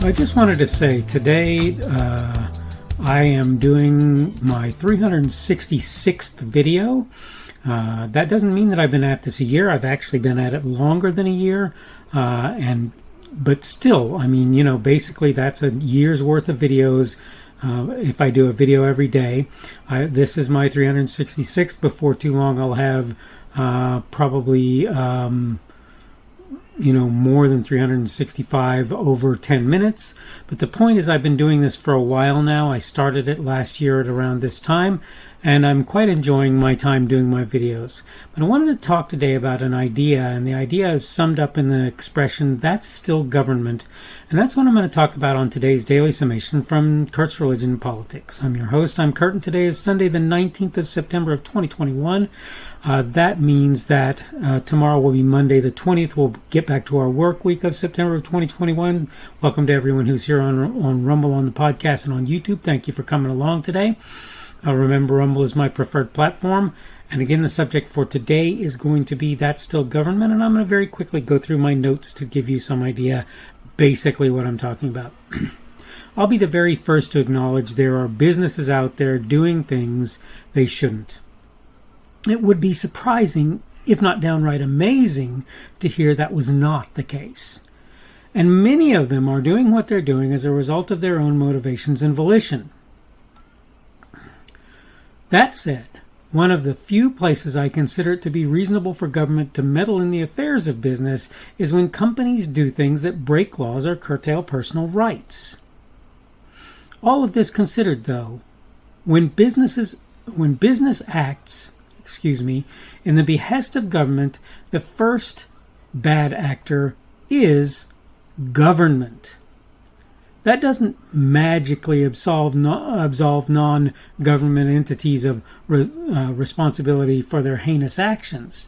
I just wanted to say today I am doing my 366th video. That doesn't mean that I've been at this a year. I've actually been at it longer than a year. But still, I mean, you know, basically that's a year's worth of videos. If I do a video every day, this is my 366th. Before too long, I'll have probably more than 365 over 10 minutes. But the point is, I've been doing this for a while now. I started it last year at around this time, and I'm quite enjoying my time doing my videos. But I wanted to talk today about an idea, and the idea is summed up in the expression, "That's still government." And that's what I'm going to talk about on today's Daily Summation from Kurt's Religion and Politics. I'm your host, I'm Kurt, and today is Sunday the 19th of September of 2021. That means that tomorrow will be Monday the 20th. We'll get back to our work week of September of 2021. Welcome to everyone who's here on Rumble, on the podcast, and on YouTube. Thank you for coming along today. Remember, Rumble is my preferred platform. And again, the subject for today is going to be "That's Still Government." And I'm going to very quickly go through my notes to give you some idea basically what I'm talking about. I'll be the very first to acknowledge there are businesses out there doing things they shouldn't. It would be surprising, if not downright amazing, to hear that was not the case. And many of them are doing what they're doing as a result of their own motivations and volition. That said, one of the few places I consider it to be reasonable for government to meddle in the affairs of business is when companies do things that break laws or curtail personal rights. All of this considered, though, when business acts in the behest of government, the first bad actor is government. That doesn't magically absolve non-government entities of responsibility for their heinous actions.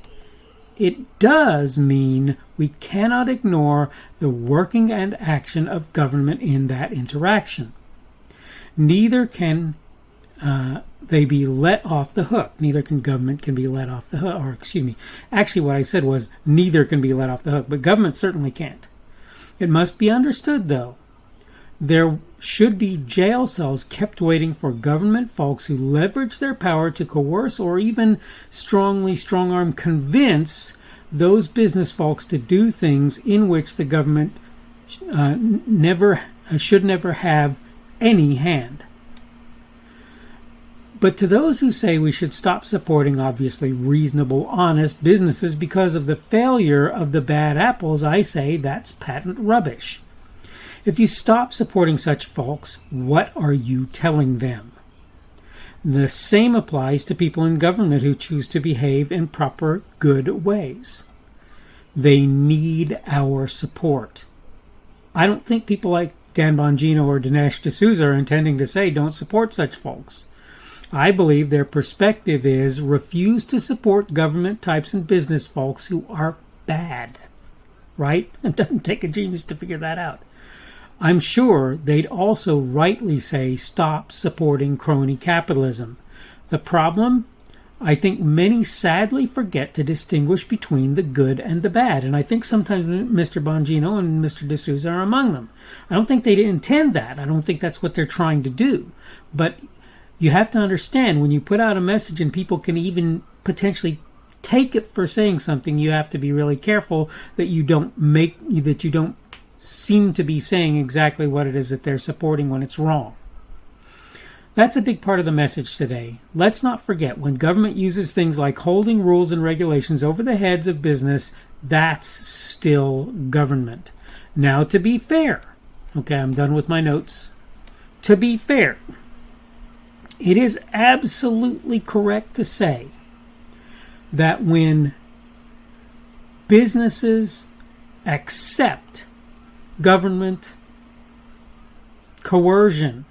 It does mean we cannot ignore the working and action of government in that interaction. Neither can they be let off the hook. Neither can government be let off the hook. Actually what I said was neither can be let off the hook, but government certainly can't. It must be understood, though, there should be jail cells kept waiting for government folks who leverage their power to coerce or even strong-arm convince those business folks to do things in which the government should never have any hand. But to those who say we should stop supporting obviously reasonable, honest businesses because of the failure of the bad apples, I say that's patent rubbish. If you stop supporting such folks, what are you telling them? The same applies to people in government who choose to behave in proper, good ways. They need our support. I don't think people like Dan Bongino or Dinesh D'Souza are intending to say don't support such folks. I believe their perspective is refuse to support government types and business folks who are bad. Right? It doesn't take a genius to figure that out. I'm sure they'd also rightly say stop supporting crony capitalism. The problem? I think many sadly forget to distinguish between the good and the bad, and I think sometimes Mr. Bongino and Mr. D'Souza are among them. I don't think they intend that. I don't think that's what they're trying to do. But you have to understand, when you put out a message and people can even potentially take it for saying something, you have to be really careful that you don't seem to be saying exactly what it is that they're supporting when it's wrong. That's a big part of the message today. Let's not forget, when government uses things like holding rules and regulations over the heads of business, that's still government. Now, to be fair, okay, I'm done with my notes. To be fair, it is absolutely correct to say that when businesses accept government coercion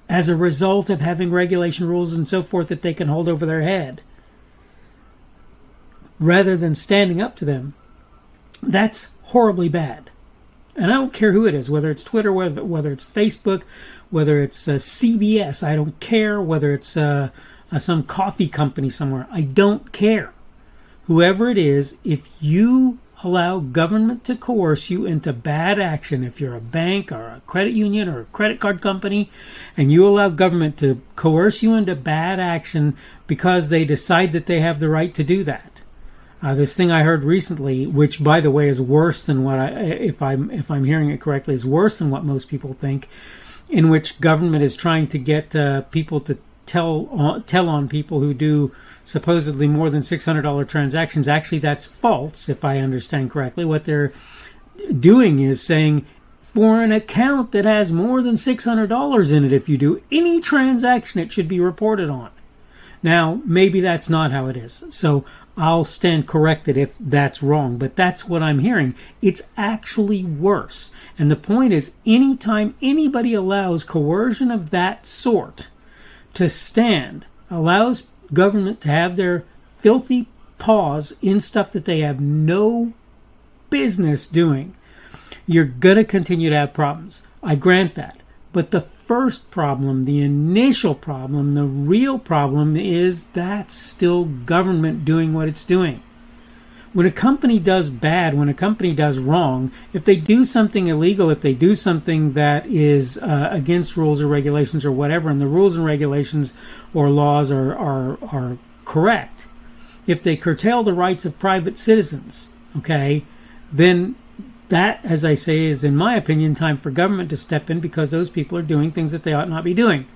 as a result of having regulation rules and so forth that they can hold over their head, rather than standing up to them, that's horribly bad. And I don't care who it is, whether it's Twitter, whether it's Facebook, whether it's CBS, I don't care, whether it's some coffee company somewhere, I don't care. Whoever it is, if you allow government to coerce you into bad action, if you're a bank or a credit union or a credit card company, and you allow government to coerce you into bad action because they decide that they have the right to do that. This thing I heard recently, which by the way is worse than what if I'm hearing it correctly, is worse than what most people think, in which government is trying to get people to tell on people who do supposedly more than $600 transactions. Actually, that's false, if I understand correctly. What they're doing is saying, for an account that has more than $600 in it, if you do any transaction, it should be reported on. Now, maybe that's not how it is. So I'll stand corrected if that's wrong, but that's what I'm hearing. It's actually worse. And the point is, anytime anybody allows coercion of that sort to stand, allows government to have their filthy paws in stuff that they have no business doing, you're going to continue to have problems. I grant that. But the first problem, the initial problem, the real problem is that's still government doing what it's doing. When a company does bad, when a company does wrong, if they do something illegal, if they do something that is against rules or regulations or whatever, and the rules and regulations or laws are correct, if they curtail the rights of private citizens, okay, then that, as I say, is, in my opinion, time for government to step in, because those people are doing things that they ought not be doing.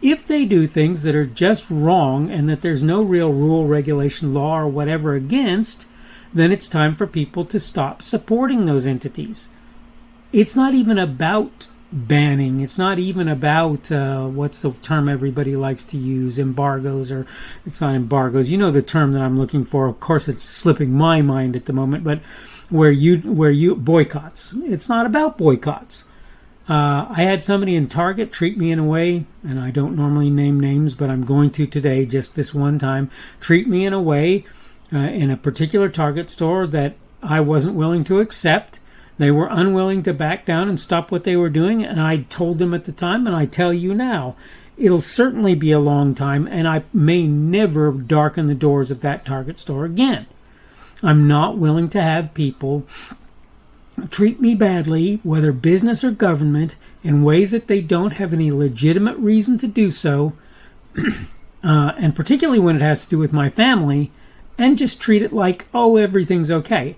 If they do things that are just wrong and that there's no real rule, regulation, law, or whatever against, then it's time for people to stop supporting those entities. It's not even about banning. It's not even about, what's the term everybody likes to use, embargoes, or it's not embargoes. You know the term that I'm looking for. Of course, it's slipping my mind at the moment, but where you boycotts. It's not about boycotts. I had somebody in Target treat me in a way, and I don't normally name names, but I'm going to today, just this one time, treat me in a way in a particular Target store that I wasn't willing to accept. They were unwilling to back down and stop what they were doing, and I told them at the time, and I tell you now, it'll certainly be a long time, and I may never darken the doors of that Target store again. I'm not willing to have people treat me badly, whether business or government, in ways that they don't have any legitimate reason to do so, and particularly when it has to do with my family, and just treat it like, oh, everything's okay.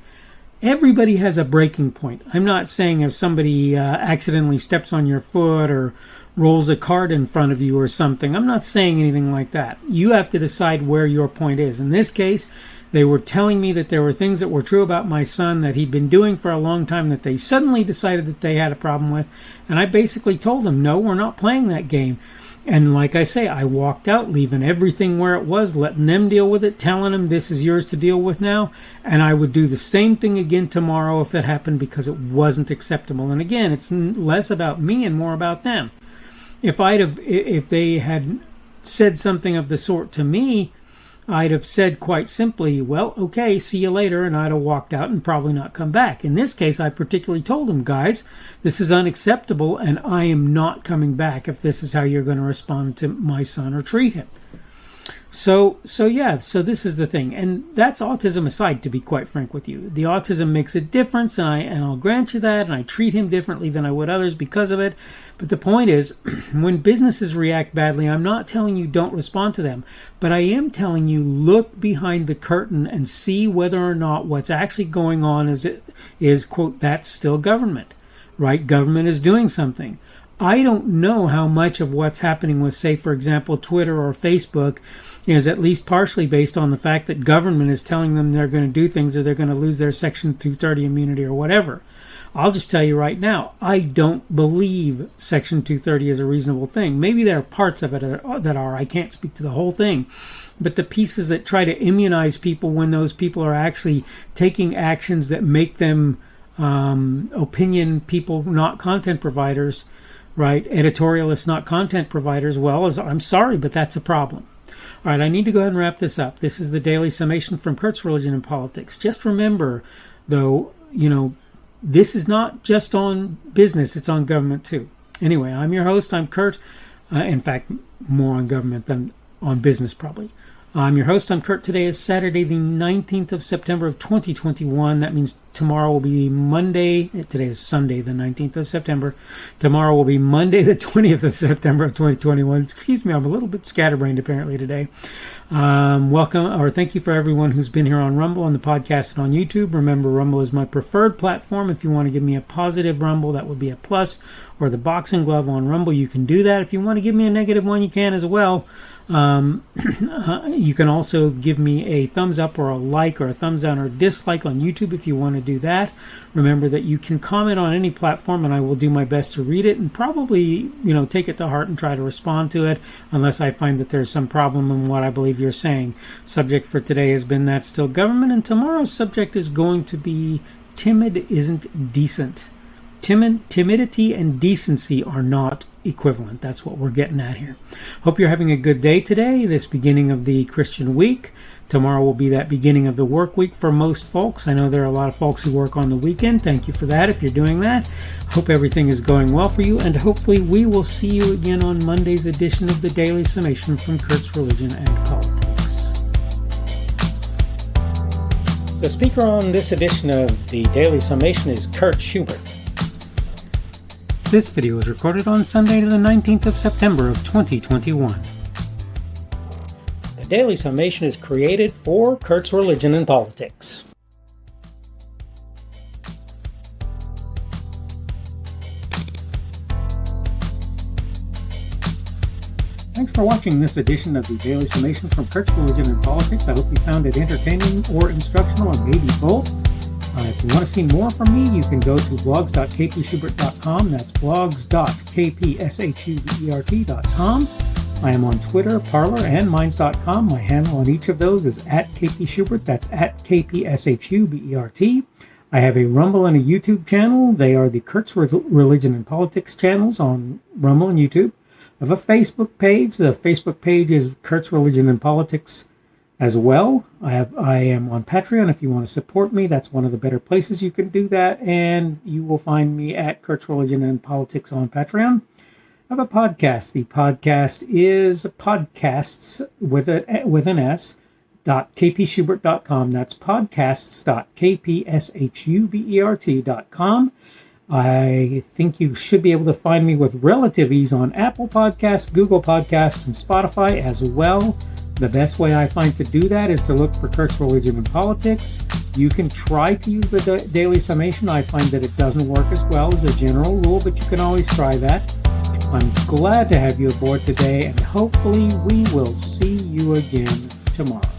Everybody has a breaking point. I'm not saying if somebody accidentally steps on your foot or rolls a cart in front of you or something. I'm not saying anything like that. You have to decide where your point is. In this case, they were telling me that there were things that were true about my son that he'd been doing for a long time that they suddenly decided that they had a problem with. And I basically told them, no, we're not playing that game. And like I say, I walked out, leaving everything where it was, letting them deal with it, telling them this is yours to deal with now. And I would do the same thing again tomorrow if it happened, because it wasn't acceptable. And again, it's less about me and more about them. If they had said something of the sort to me, I'd have said quite simply, well, okay, see you later, and I'd have walked out and probably not come back. In this case, I particularly told them, guys, this is unacceptable, and I am not coming back if this is how you're going to respond to my son or treat him. So this is the thing. And that's autism aside, to be quite frank with you. The autism makes a difference, and I'll grant you that, and I treat him differently than I would others because of it. But the point is, when businesses react badly, I'm not telling you don't respond to them, but I am telling you look behind the curtain and see whether or not what's actually going on is, quote, that's still government, right? Government is doing something. I don't know how much of what's happening with, say, for example, Twitter or Facebook is at least partially based on the fact that government is telling them they're going to do things or they're going to lose their Section 230 immunity or whatever. I'll just tell you right now, I don't believe Section 230 is a reasonable thing. Maybe there are parts of it that are. I can't speak to the whole thing. But the pieces that try to immunize people when those people are actually taking actions that make them opinion people, not content providers, right? Editorialists, not content providers. Well, I'm sorry, but that's a problem. All right, I need to go ahead and wrap this up. This is the Daily Summation from Kurt's Religion and Politics. Just remember, though, this is not just on business, it's on government too. Anyway, I'm your host, I'm Kurt. In fact, more on government than on business probably. I'm your host. I'm Kurt. Today is Saturday, the 19th of September of 2021. That means tomorrow will be Monday. Today is Sunday, the 19th of September. Tomorrow will be Monday, the 20th of September of 2021. Excuse me, I'm a little bit scatterbrained apparently today. Thank you for everyone who's been here on Rumble, on the podcast, and on YouTube. Remember, Rumble is my preferred platform. If you want to give me a positive Rumble, that would be a plus, or the boxing glove on Rumble, you can do that. If you want to give me a negative one, you can as well. You can also give me a thumbs up or a like or a thumbs down or dislike on YouTube if you want to do that. Remember that you can comment on any platform and I will do my best to read it and probably, take it to heart and try to respond to it unless I find that there's some problem in what I believe you're saying. Subject for today has been That's Still Government, and tomorrow's subject is going to be Timid Isn't Decent. Timidity and decency are not equivalent. That's what we're getting at here. Hope you're having a good day today, this beginning of the Christian week. Tomorrow will be that beginning of the work week for most folks. I know there are a lot of folks who work on the weekend. Thank you for that if you're doing that. Hope everything is going well for you, and hopefully we will see you again on Monday's edition of the Daily Summation from Kurt's Religion and Politics. The speaker on this edition of the Daily Summation is Kurt Schubert. This video was recorded on Sunday, the 19th of September of 2021. The Daily Summation is created for Kurt's Religion and Politics. Thanks for watching this edition of the Daily Summation from Kurt's Religion and Politics. I hope you found it entertaining or instructional, or maybe both. If you want to see more from me, you can go to blogs.kpschubert.com. That's blogs.kpschubert.com. I am on Twitter, Parler, and Minds.com. My handle on each of those is @kpschubert. That's @kpschubert. I have a Rumble and a YouTube channel. They are the Kurt's Religion and Politics channels on Rumble and YouTube. I have a Facebook page. The Facebook page is Kurt's Religion and Politics as well. I am on Patreon. If you want to support me, that's one of the better places you can do that, and you will find me at Kurt's Religion and Politics on Patreon. I have a podcast. The podcast is podcasts with an S .kpschubert.com. That's podcasts.kpschubert.com. I think you should be able to find me with relative ease on Apple Podcasts, Google Podcasts, and Spotify as well. The best way I find to do that is to look for Kurt's Religion and Politics. You can try to use the Daily Summation. I find that it doesn't work as well as a general rule, but you can always try that. I'm glad to have you aboard today, and hopefully we will see you again tomorrow.